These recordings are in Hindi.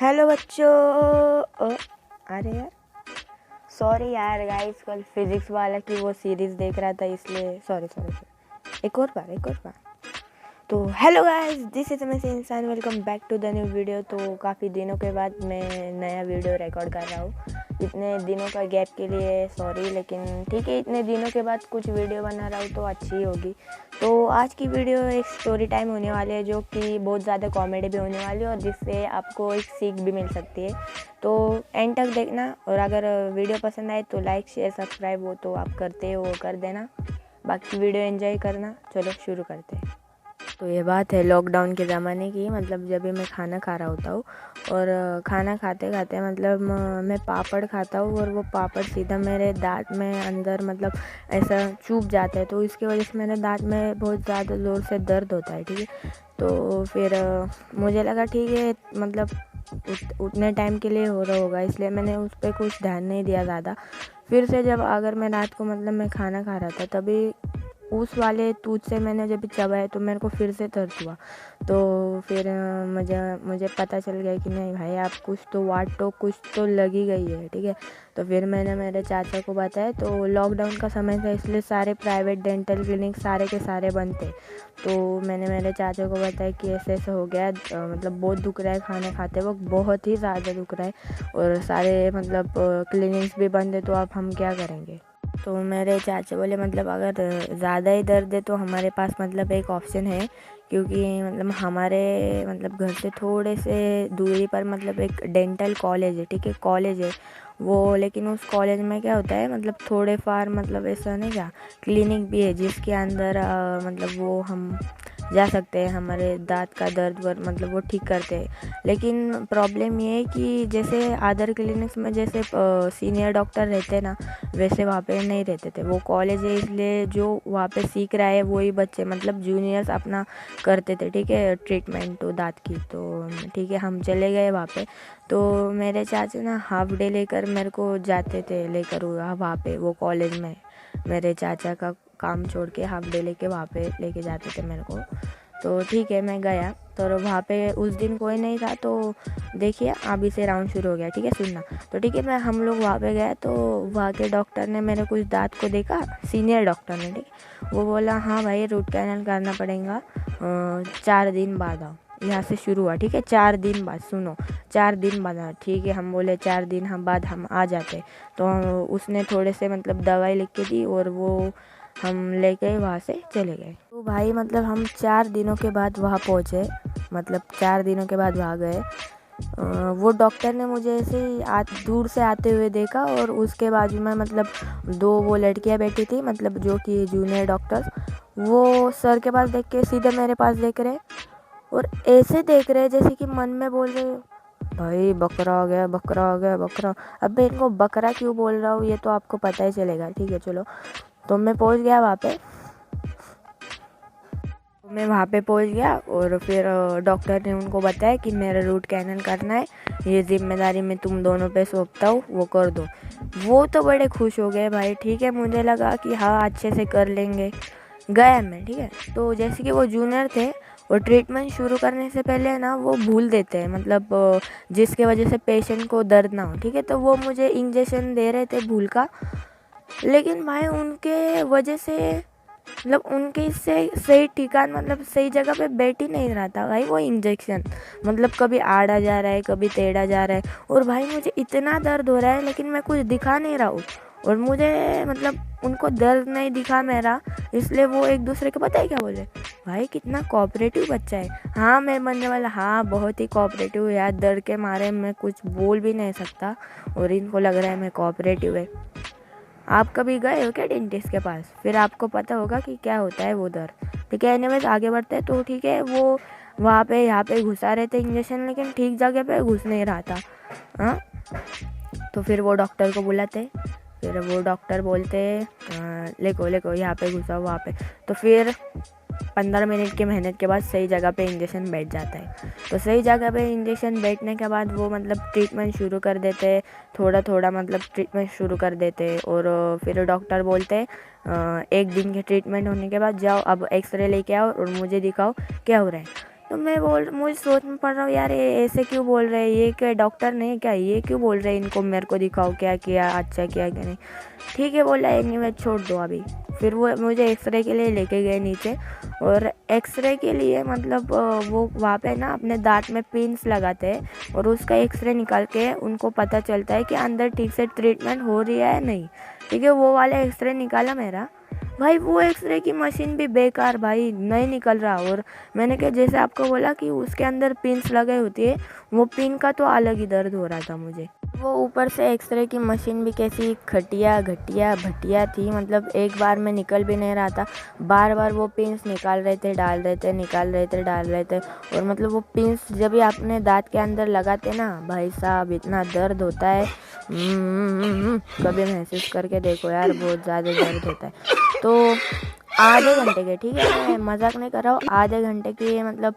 हेलो बच्चों। अरे यार, सॉरी यार गाइस, कल फिजिक्स वाला की वो सीरीज़ देख रहा था, इसलिए सॉरी सॉरी सॉरी। एक और बार। तो हेलो गाइस, दिस इज़ मैं इंसान, welcome back to the new video. तो काफ़ी दिनों के बाद मैं नया वीडियो रिकॉर्ड कर रहा हूँ। इतने दिनों का गैप के लिए सॉरी, लेकिन ठीक है, इतने दिनों के बाद कुछ वीडियो बना रहा हूँ तो अच्छी ही होगी। तो आज की वीडियो एक स्टोरी टाइम होने वाली है, जो कि बहुत ज़्यादा कॉमेडी भी होने वाली है और जिससे आपको एक सीख भी मिल सकती है। तो एंड तक देखना, और अगर वीडियो पसंद आए तो लाइक शेयर सब्सक्राइब हो तो आप करते हो कर देना। बाकी वीडियो एंजॉय करना। चलो शुरू करते हैं। तो ये बात है लॉकडाउन के ज़माने की, मतलब जब भी मैं खाना खा रहा होता हूँ और खाना खाते खाते मतलब मैं पापड़ खाता हूँ और वो पापड़ सीधा मेरे दांत में अंदर मतलब ऐसा चुभ जाता है, तो इसकी वजह से मेरे दांत में बहुत ज़्यादा ज़ोर से दर्द होता है। ठीक है, तो फिर मुझे लगा ठीक है, मतलब उतने टाइम के लिए हो रहा होगा, इसलिए मैंने उस पर कुछ ध्यान नहीं दिया ज़्यादा। फिर से जब अगर मैं रात को मतलब मैं खाना खा रहा था, तभी उस वाले टूथ से मैंने जब चबाया तो मेरे को फिर से दर्द हुआ। तो फिर मुझे पता चल गया कि नहीं भाई, आप कुछ तो लग ही गई है। ठीक है, तो फिर मैंने मेरे चाचा को बताया। तो लॉकडाउन का समय था, इसलिए सारे प्राइवेट डेंटल क्लिनिक सारे के सारे बंद थे। तो मैंने मेरे चाचा को बताया कि ऐसे ऐसे हो गया, मतलब बहुत दुख रहा है, खाना खाते वक्त बहुत ही ज़्यादा दुख रहा है और सारे मतलब क्लिनिक्स भी बंद है, तो अब हम क्या करेंगे। तो मेरे चाचा बोले मतलब अगर ज़्यादा ही दर्द है तो हमारे पास मतलब एक ऑप्शन है, क्योंकि मतलब हमारे मतलब घर से थोड़े से दूरी पर मतलब एक डेंटल कॉलेज है। ठीक है, कॉलेज है वो, लेकिन उस कॉलेज में क्या होता है, मतलब थोड़े फार मतलब ऐसा नहीं, क्या क्लिनिक भी है जिसके अंदर मतलब वो हम जा सकते हैं, हमारे दांत का दर्द मतलब वो ठीक करते हैं। लेकिन प्रॉब्लम ये है कि जैसे अदर क्लिनिक्स में जैसे सीनियर डॉक्टर रहते हैं ना, वैसे वहाँ पे नहीं रहते थे। वो कॉलेज है, इसलिए जो वहाँ पे सीख रहा है वही बच्चे मतलब जूनियर्स अपना करते थे। ठीक है, ट्रीटमेंट तो दांत की। तो ठीक है, हम चले गए वहाँ पे। तो मेरे चाचा ना हाफ डे लेकर मेरे को जाते थे, लेकर वहाँ पे वो कॉलेज में मेरे चाचा का काम छोड़ के हाफ डे लेके वहाँ पे लेके जाते थे मेरे को। तो ठीक है, मैं गया तो वहाँ पे उस दिन कोई नहीं था। तो देखिए, अभी से राउंड शुरू हो गया। ठीक है, सुनना। तो ठीक है, हम लोग वहाँ पे गए, तो वहाँ के डॉक्टर ने मेरे कुछ दांत को देखा, सीनियर डॉक्टर ने। ठीक, वो बोला हाँ भाई, रूट कैनल करना पड़ेगा, 4 दिन बाद आओ। यहाँ से शुरू हुआ। ठीक है, 4 दिन बाद, सुनो, 4 दिन बाद आओ। ठीक है, हम बोले 4 दिन हम बाद हम आ जाते। तो उसने थोड़े से मतलब दवाई लिख के दी और वो हम ले गए, वहाँ से चले गए। तो भाई मतलब हम 4 दिनों के बाद वहाँ पहुँचे, मतलब 4 दिनों के बाद वहाँ गए। वो डॉक्टर ने मुझे ऐसे ही दूर से आते हुए देखा, और उसके बाजू में मतलब 2 वो लड़कियाँ बैठी थी, मतलब जो कि जूनियर डॉक्टर्स। वो सर के पास देख के सीधे मेरे पास देख रहे और ऐसे देख रहे जैसे कि मन में बोल रहे, भाई बकरा हो गया, बकरा हो गया, बकरा। अब मैं इनको बकरा क्यों बोल रहा हूँ ये तो आपको पता ही चलेगा। ठीक है, चलो। तो मैं पहुँच गया वहाँ पे। और फिर डॉक्टर ने उनको बताया कि मेरा रूट कैनल करना है, ये जिम्मेदारी मैं तुम दोनों पे सौंपता हूँ, वो कर दो। वो तो बड़े खुश हो गए भाई। ठीक है, मुझे लगा कि हाँ अच्छे से कर लेंगे। गया मैं। ठीक है, तो जैसे कि वो जूनियर थे, वो ट्रीटमेंट शुरू करने से पहले ना वो भूल देते हैं, मतलब जिसके वजह से पेशेंट को दर्द ना हो। ठीक है, तो वो मुझे इंजेक्शन दे रहे थे भूल का, लेकिन भाई उनके वजह से मतलब उनके इससे सही ठिकान मतलब सही जगह पे बैठ ही नहीं रहा था भाई वो इंजेक्शन। मतलब कभी आड़ा जा रहा है, कभी टेढ़ा जा रहा है, और भाई मुझे इतना दर्द हो रहा है, लेकिन मैं कुछ दिखा नहीं रहा हूँ, और मुझे मतलब उनको दर्द नहीं दिखा मेरा, इसलिए वो एक दूसरे को पता है क्या बोले, भाई कितना कोऑपरेटिव बच्चा है। हाँ, मैं बनने वाला, हाँ बहुत ही कोऑपरेटिव यार, दर्द के मारे मैं कुछ बोल भी नहीं सकता और इनको लग रहा है मैं कोऑपरेटिव है। आप कभी गए हो क्या डेंटिस्ट के पास? फिर आपको पता होगा कि क्या होता है वो दर्द। ठीक है, एनीवेज आगे बढ़ते हैं। तो ठीक है, वो वहाँ पे यहाँ पे घुसा रहे थे इंजेक्शन, लेकिन ठीक जगह पे घुस नहीं रहा था। हाँ, तो फिर वो डॉक्टर को बुलाते, फिर वो डॉक्टर बोलते लेको लेको यहाँ पे घुसा वहाँ पे। तो फिर 15 मिनट की मेहनत के बाद सही जगह पे इंजेक्शन बैठ जाता है। तो सही जगह पे इंजेक्शन बैठने के बाद वो मतलब ट्रीटमेंट शुरू कर देते, थोड़ा थोड़ा मतलब ट्रीटमेंट शुरू कर देते। और फिर डॉक्टर बोलते 1 दिन के ट्रीटमेंट होने के बाद जाओ अब एक्सरे लेके आओ और मुझे दिखाओ क्या हो रहा है। तो मुझे सोच में पड़ रहा हूँ यार, ये ऐसे क्यों बोल रहे हैं, ये क्या डॉक्टर नहीं क्या, ये क्यों बोल रहे हैं इनको मेरे को दिखाओ क्या किया, अच्छा किया क्या नहीं। ठीक है बोला, एनीवे छोड़ दो अभी। फिर वो मुझे एक्सरे के लिए लेके गए नीचे, और एक्सरे के लिए मतलब वो वहाँ पे ना अपने दांत में पिन्स लगाते हैं और उसका एक्सरे निकाल के उनको पता चलता है कि अंदर ठीक से ट्रीटमेंट हो रही है नहीं। ठीक है, वो वाला एक्सरे निकाला मेरा भाई, वो एक्सरे की मशीन भी बेकार भाई, नहीं निकल रहा। और मैंने क्या, जैसे आपको बोला कि उसके अंदर पिन्स लगे होती है, वो पिन का तो अलग ही दर्द हो रहा था मुझे। वो ऊपर से एक्सरे की मशीन भी कैसी घटिया भटिया थी, मतलब एक बार में निकल भी नहीं रहा था, बार बार वो पिन्स निकाल रहे थे डाल रहे थे, निकाल रहे थे डाल रहे थे। और मतलब वो पिन्स जब भी आपने दांत के अंदर लगाते ना भाई साहब, इतना दर्द होता है, कभी महसूस करके देखो यार, बहुत ज़्यादा दर्द होता है। तो आधे घंटे के, ठीक है मैं मजाक नहीं कर रहा हूँ, आधे घंटे के मतलब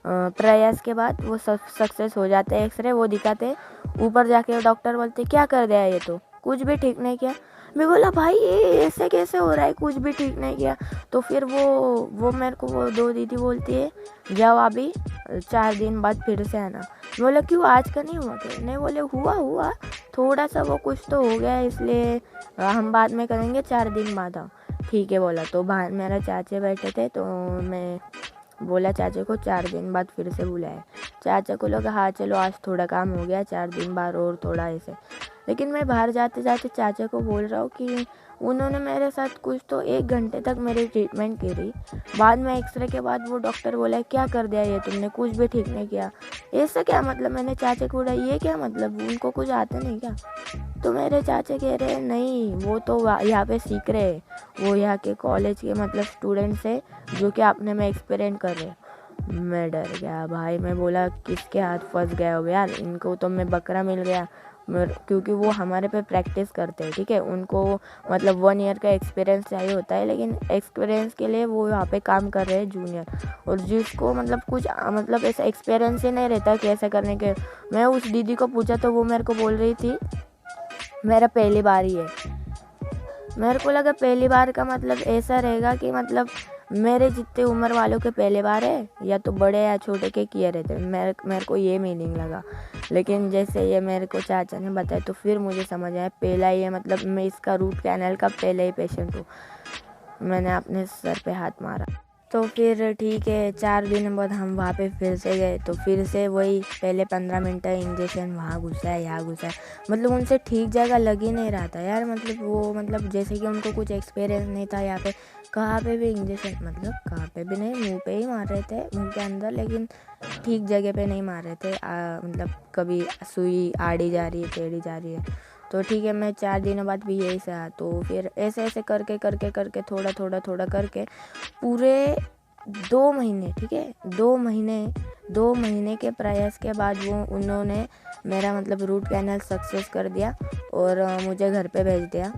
प्रयास के बाद वो सक्सेस हो जाते हैं एक्सरे, वो दिखाते। ऊपर जाके डॉक्टर बोलते क्या कर दिया, ये तो कुछ भी ठीक नहीं किया। मैं बोला भाई ये ऐसे कैसे हो रहा है, कुछ भी ठीक नहीं किया। तो फिर वो मेरे को वो दो दीदी बोलती है जाओ अभी 4 दिन बाद फिर से आना। बोला क्यों, आज का नहीं हुआ क्या? नहीं, बोले हुआ थोड़ा सा वो कुछ तो हो गया, इसलिए हम बाद में करेंगे, 4 दिन बाद आओ। ठीक है बोला। तो बाहर मेरा चाचे बैठे थे, तो मैं बोला चाचा को 4 दिन बाद फिर से बुलाया। चाचा को लगा हाँ चलो आज थोड़ा काम हो गया, 4 दिन बाद और थोड़ा ऐसे। लेकिन मैं बाहर जाते जाते चाचा को बोल रहा हूँ कि उन्होंने मेरे साथ कुछ तो 1 घंटे तक मेरी ट्रीटमेंट करी। बाद में एक्सरे के बाद वो डॉक्टर बोला क्या कर दिया ये तुमने, कुछ भी ठीक नहीं किया। ऐसा क्या मतलब, मैंने चाचा को बोला ये क्या मतलब, उनको कुछ आता नहीं क्या? तो मेरे चाचा कह रहे हैं नहीं, वो तो यहाँ पे सीख रहे हैं, वो यहाँ के कॉलेज के मतलब स्टूडेंट्स है जो कि अपने में एक्सपेरिमेंट कर रहे हैं। मैं डर गया भाई, मैं बोला किसके हाथ फंस गया हो यार, इनको तो मैं बकरा मिल गया। क्योंकि वो हमारे पे प्रैक्टिस करते हैं, ठीक है, उनको मतलब 1 ईयर का एक्सपीरियंस चाहिए होता है, लेकिन एक्सपीरियंस के लिए वो यहाँ पे काम कर रहे हैं जूनियर। और जिसको मतलब कुछ मतलब ऐसा एक्सपीरियंस ही नहीं रहता कैसे करने के। मैं उस दीदी को पूछा तो वो मेरे को बोल रही थी मेरा पहली बार ही है। मेरे को लगा पहली बार का मतलब ऐसा रहेगा कि मतलब मेरे जितने उम्र वालों के पहले बार है, या तो बड़े या छोटे के किए रहते, मेरे को ये मीनिंग लगा। लेकिन जैसे ये मेरे को चाचा ने बताया तो फिर मुझे समझ आया पहला ही है, मतलब मैं इसका रूट कैनल का पहले ही पेशेंट हूँ। मैंने अपने सर पे हाथ मारा। तो फिर ठीक है, 4 दिन बाद हम वहाँ पे फिर से गए, तो फिर से वही पहले 15 मिनट का इंजेक्शन, वहाँ घुसा है यहाँ घुसा है, मतलब उनसे ठीक जगह लग ही नहीं रहा था यार। मतलब वो मतलब जैसे कि उनको कुछ एक्सपीरियंस नहीं था यहाँ पे, कहाँ पे भी इंजेक्शन, मतलब कहाँ पे भी नहीं, मुंह पे ही मार रहे थे, मुंह के अंदर, लेकिन ठीक जगह पे नहीं मार रहे थे। मतलब कभी सुई आड़ी जा रही है टेढ़ी जा रही है। तो ठीक है, मैं 4 दिनों बाद भी यही सहा। तो फिर ऐसे ऐसे करके थोड़ा करके पूरे 2 महीने, ठीक है 2 महीने के प्रयास के बाद वो उन्होंने मेरा मतलब रूट कैनल सक्सेस कर दिया और मुझे घर पे भेज दिया।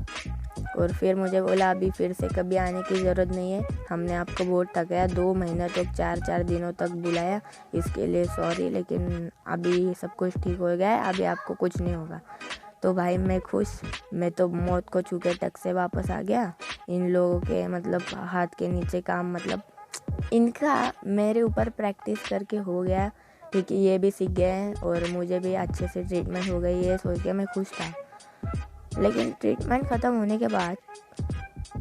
और फिर मुझे बोला अभी फिर से कभी आने की ज़रूरत नहीं है, हमने आपको बहुत ठगाया, 2 महीने तक 4 दिनों तक बुलाया, इसके लिए सॉरी, लेकिन अभी सब कुछ ठीक हो गया है, अभी आपको कुछ नहीं होगा। तो भाई मैं खुश, मैं तो मौत को छू के टक से वापस आ गया। इन लोगों के मतलब हाथ के नीचे काम, मतलब इनका मेरे ऊपर प्रैक्टिस करके हो गया, ठीक है, ये भी सीख गए हैं और मुझे भी अच्छे से ट्रीटमेंट हो गई, ये सोच के मैं खुश था। लेकिन ट्रीटमेंट ख़त्म होने के बाद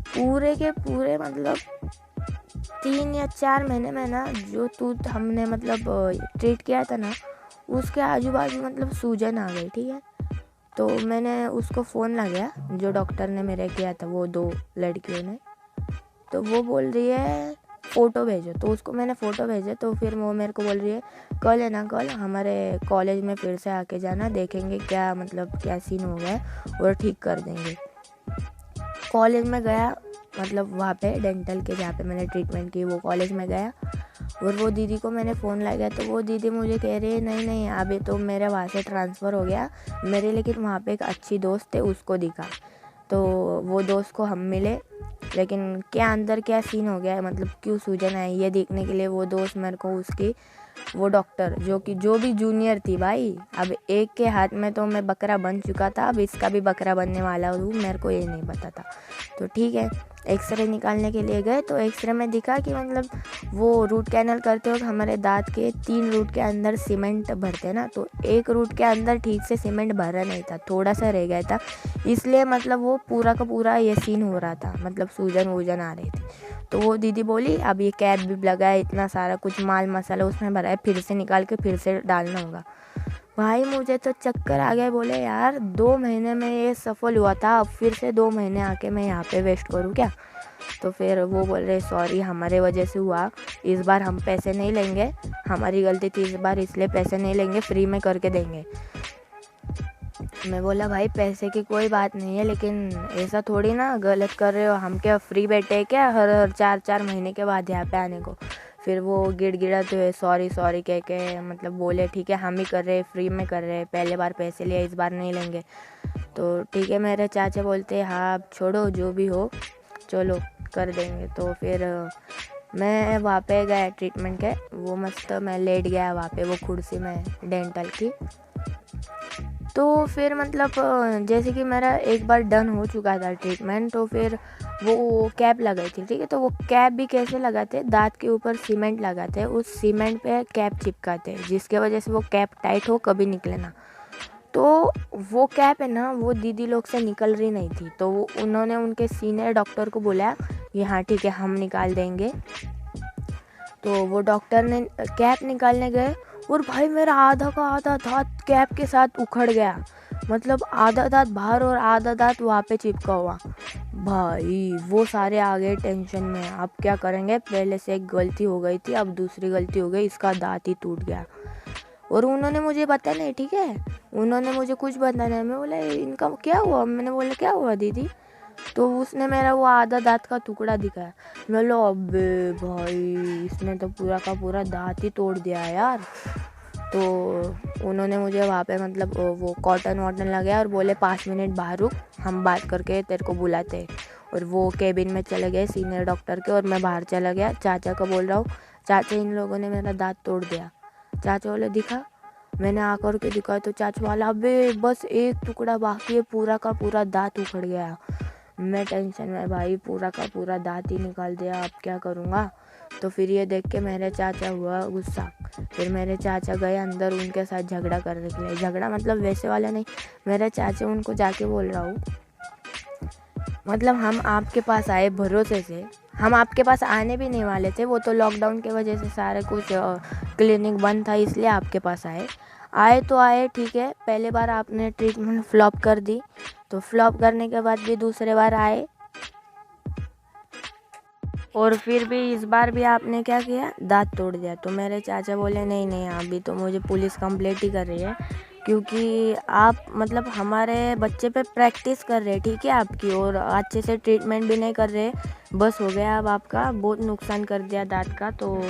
पूरे के पूरे मतलब 3 या 4 महीने में ना, जो टूथ हमने मतलब ट्रीट किया था ना, उसके आजू बाजू मतलब सूजन आ गई, ठीक है। तो मैंने उसको फ़ोन लगाया जो डॉक्टर ने मेरे किया था, वो 2 लड़कियों ने। तो वो बोल रही है फ़ोटो भेजो, तो उसको मैंने फ़ोटो भेजे। तो फिर वो मेरे को बोल रही है कल है ना, कल हमारे कॉलेज में फिर से आके जाना, देखेंगे क्या मतलब क्या सीन हो गया है और ठीक कर देंगे। कॉलेज में गया, मतलब वहाँ पे डेंटल के जहाँ पे मैंने ट्रीटमेंट की वो कॉलेज में गया, और वो दीदी को मैंने फ़ोन लगाया। तो वो दीदी मुझे कह रही है नहीं अभी तो मेरे वहाँ से ट्रांसफ़र हो गया मेरे, लेकिन वहाँ पे एक अच्छी दोस्त है उसको दिखा। तो वो दोस्त को हम मिले, लेकिन क्या अंदर क्या सीन हो गया है, मतलब क्यों सूजन आई, ये देखने के लिए वो दोस्त मेरे को उसकी वो डॉक्टर जो भी जूनियर थी भाई। अब एक के हाथ में तो मैं बकरा बन चुका था, अब इसका भी बकरा बनने वाला हूँ, मेरे को ये नहीं पता था। तो ठीक है, एक्सरे निकालने के लिए गए तो एक्सरे में दिखा कि मतलब वो रूट कैनल करते वक्त हमारे दांत के 3 रूट के अंदर सीमेंट भरते ना, तो एक रूट के अंदर ठीक से सीमेंट भरा नहीं था, थोड़ा सा रह गया था, इसलिए मतलब वो पूरा का पूरा ये सीन हो रहा था, मतलब सूजन वूजन आ रही थी। तो वो दीदी बोली अब ये कैप भी लगा है, इतना सारा कुछ माल मसाला उसमें भरा है, फिर से निकाल के फिर से डालना होगा। भाई मुझे तो चक्कर आ गए, बोले यार 2 महीने में ये सफल हुआ था, अब फिर से 2 महीने आके मैं यहाँ पे वेस्ट करूँ क्या। तो फिर वो बोल रहे सॉरी हमारे वजह से हुआ, इस बार हम पैसे नहीं लेंगे, हमारी गलती थी इस बार, इसलिए पैसे नहीं लेंगे, फ्री में करके देंगे। मैं बोला भाई पैसे की कोई बात नहीं है, लेकिन ऐसा थोड़ी ना गलत कर रहे हो, हम क्या फ्री बैठे क्या हर 4-4 महीने के बाद यहाँ पे आने को। फिर वो गिड़गिड़ाते हुए सॉरी सॉरी कह के मतलब बोले ठीक है हम ही कर रहे, फ्री में कर रहे, पहले बार पैसे लिए इस बार नहीं लेंगे। तो ठीक है, मेरे चाचा बोलते हाँ छोड़ो जो भी हो चलो कर देंगे। तो फिर मैं वहाँ पे गया ट्रीटमेंट के, वो मस्त मैं लेट गया वहाँ पे वो कुर्सी में डेंटल की। तो फिर मतलब जैसे कि मेरा एक बार डन हो चुका था ट्रीटमेंट, तो फिर वो कैप लगाई थी, ठीक है। तो वो कैप भी कैसे लगाते, दांत के ऊपर सीमेंट लगाते, उस सीमेंट पे कैप चिपकाते, जिसके वजह से वो कैप टाइट हो कभी निकले ना। तो वो कैप है ना वो दीदी लोग से निकल रही नहीं थी, तो उन्होंने उनके सीनियर डॉक्टर को बोला कि हाँ ठीक है हम निकाल देंगे। तो वो डॉक्टर ने कैप निकालने गए और भाई मेरा आधा का आधा दांत कैप के साथ उखड़ गया, मतलब आधा दांत बाहर और आधा दांत वहाँ पे चिपका हुआ। भाई वो सारे आ गए टेंशन में, अब क्या करेंगे, पहले से एक गलती हो गई थी, अब दूसरी गलती हो गई, इसका दांत ही टूट गया। और उन्होंने मुझे बता नहीं, ठीक है, उन्होंने मुझे कुछ बता नहीं। मैं बोला इनका क्या हुआ, मैंने बोला क्या हुआ दीदी, तो उसने मेरा वो आधा दांत का टुकड़ा दिखाया। मैं लो अबे भाई इसने तो पूरा का पूरा दांत ही तोड़ दिया यार। तो उन्होंने मुझे वहाँ पे मतलब वो कॉटन वॉटन लगाया और बोले 5 मिनट बाहर रुक, हम बात करके तेरे को बुलाते। और वो केबिन में चले गए सीनियर डॉक्टर के, और मैं बाहर चला गया, चाचा को बोल रहा हूँ चाचा इन लोगों ने मेरा दांत तोड़ दिया। चाचा बोले दिखा, मैंने आकर के दिखाया तो चाचा वाला अबे बस एक टुकड़ा बाकी है, पूरा का पूरा दांत उखड़ गया। मैं टेंशन में भाई, पूरा का पूरा दांत ही निकाल दिया, अब क्या करूँगा। तो फिर ये देख के मेरे चाचा हुआ गुस्सा, फिर मेरे चाचा गए अंदर उनके साथ झगड़ा करने के लिए, झगड़ा मतलब वैसे वाला नहीं, मेरे चाचा उनको जाके बोल रहा हूँ मतलब हम आपके पास आए भरोसे से, हम आपके पास आने भी नहीं वाले थे, वो तो लॉकडाउन के वजह से सारा कुछ क्लिनिक बंद था, इसलिए आपके पास आए तो आए ठीक है, पहले बार आपने ट्रीटमेंट फ्लॉप कर दी, तो फ्लॉप करने के बाद भी दूसरे बार आए, और फिर भी इस बार भी आपने क्या किया, दांत तोड़ दिया। तो मेरे चाचा बोले नहीं नहीं अभी तो मुझे पुलिस कंप्लेंट ही कर रही है, क्योंकि आप मतलब हमारे बच्चे पे प्रैक्टिस कर रहे ठीक है आपकी, और अच्छे से ट्रीटमेंट भी नहीं कर रहे, बस हो गया अब आपका, बहुत नुकसान कर दिया दांत का। तो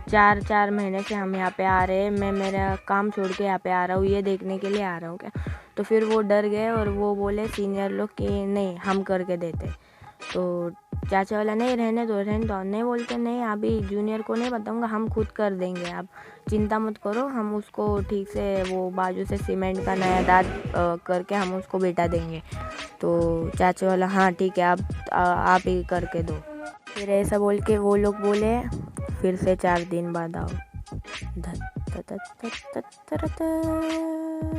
4-4 महीने से हम यहाँ पे आ रहे हैं, मैं मेरा काम छोड़ के यहाँ पे आ रहा हूँ, ये देखने के लिए आ रहा हूँ क्या। तो फिर वो डर गए और वो बोले सीनियर लोग कि नहीं हम करके देते। तो चाचा वाला नहीं रहने दो नहीं, बोलते नहीं अभी जूनियर को नहीं बताऊंगा, हम खुद कर देंगे, आप चिंता मत करो, हम उसको ठीक से वो बाजू से सीमेंट का नया दांत करके हम उसको बैठा देंगे। तो चाचा वाला हाँ ठीक है आप ही करके दो। फिर ऐसा बोल के वो लोग बोले फिर से 4 दिन बाद आओ।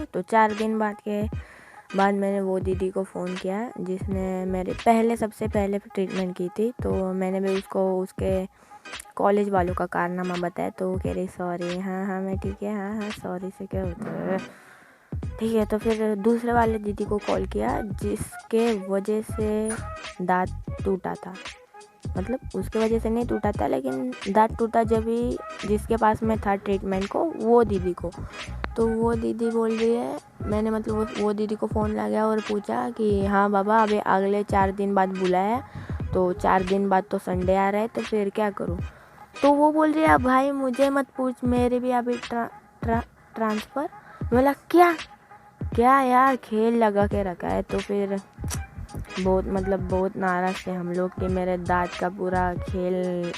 तो 4 दिन बाद मैंने वो दीदी को फ़ोन किया जिसने मेरे सबसे पहले ट्रीटमेंट की थी। तो मैंने भी उसको उसके कॉलेज वालों का कारनामा बताया, तो वो कह रही सॉरी, हाँ मैं ठीक है, हाँ सॉरी से क्या होता है, ठीक है। तो फिर दूसरे वाले दीदी को कॉल किया जिसके वजह से दांत टूटा था, मतलब उसके वजह से नहीं टूटा था लेकिन दांत टूटा जब भी जिसके पास में था ट्रीटमेंट को, वो दीदी को। तो वो दीदी बोल रही है, मैंने मतलब वो दीदी को फ़ोन लगाया और पूछा कि हाँ बाबा अभी अगले 4 दिन बाद बुलाया, तो 4 दिन बाद तो संडे आ रहा है, तो फिर क्या करूँ। तो वो बोल रही है भाई मुझे मत पूछ, मेरे भी अभी ट्रांसफ़र। बोला क्या यार खेल लगा के रखा है। तो फिर बहुत नाराज़ थे हम लोग कि मेरे दांत का पूरा खेल